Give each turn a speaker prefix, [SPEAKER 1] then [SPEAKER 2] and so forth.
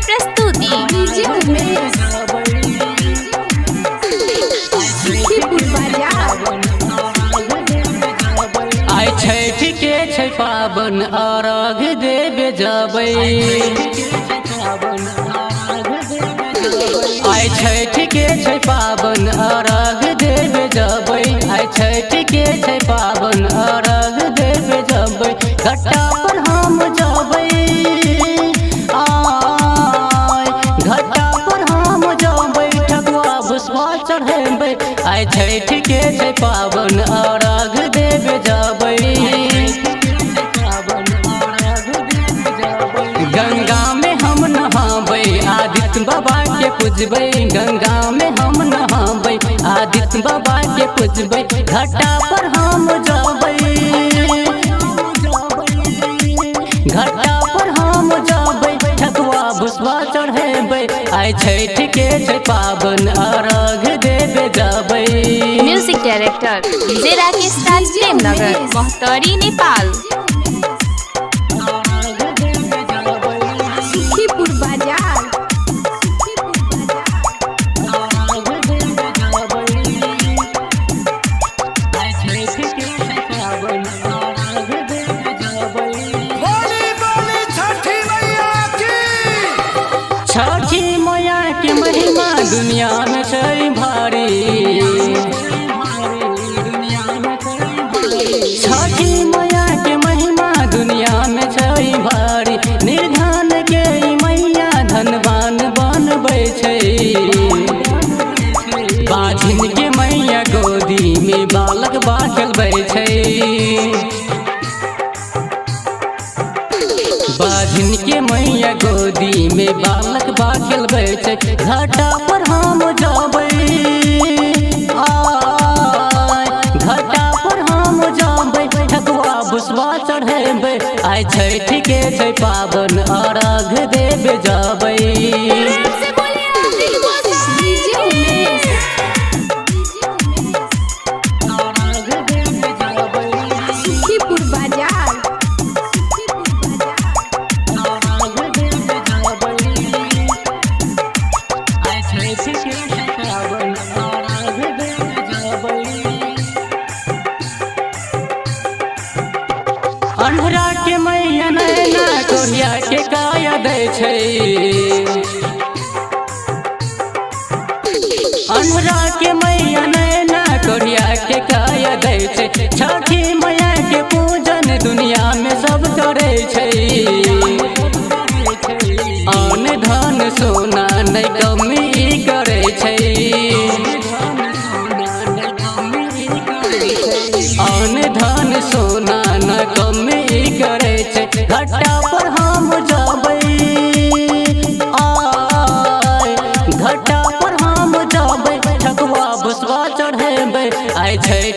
[SPEAKER 1] प्रस्तुति।
[SPEAKER 2] आइ छठ के छै पाबन अर्घ देबे जबै। आइ छठ के छै पाबन अर्घ देबे जबै। आइ छठ के छै पाबन अर्घ देबे जबै। घाटा पर हम जबै, घाटा पर हम जबै, ठकुआ भुसवा चढ़ेबै। आइ छठ के छै पाबन अर्घ देबे जबै। गंगा में हम नहाबै, आदित्य बाबा के पूजबै। गंगा में हम नहाबै, आदित्य बाबा के पूजबै। घाटा पर हम जबै, घाटा पर हम जबै, ठकुआ भुसवा चढ़ेबै। आइ छठ के छै पाबन अर्घ देबे जबै।
[SPEAKER 1] म्यूजिक डायरेक्टर डीजे राकेश राज प्रेमनगर मोहतरी नेपाल। छठी मैया के महिमा दुनिया में छै भारी। छठी मैया के महिमा दुनिया में छै भारी। निर्धन के मैया धनवान बनबै छै। बाझिन के मैया गोदी में बालक बा खेलबै छै। बाझिन के मैया गोदी में बालक बा खेलबै छै। घाटा पर हम जबै, घाटा पर हम जबै, ठकुआ भुसवा चढ़ेबै। आइ छठ के छै पाबन अर्घ देबे जबै। अन्हरा के मैया नैना कोढ़िया के काया दै छै। अन्हरा के मैया नैना कोढ़िया के काया दै छै। छठी मैया के पूजन दुनिया में सब करे छै। अन धन सोना नहीं कमी करे छै। अन धन सोना न कमी करे छै। घाटा पर हम जबै, घाटा पर हम जबै, ठकुआ भुसवा चढ़ेबै। आइ छठ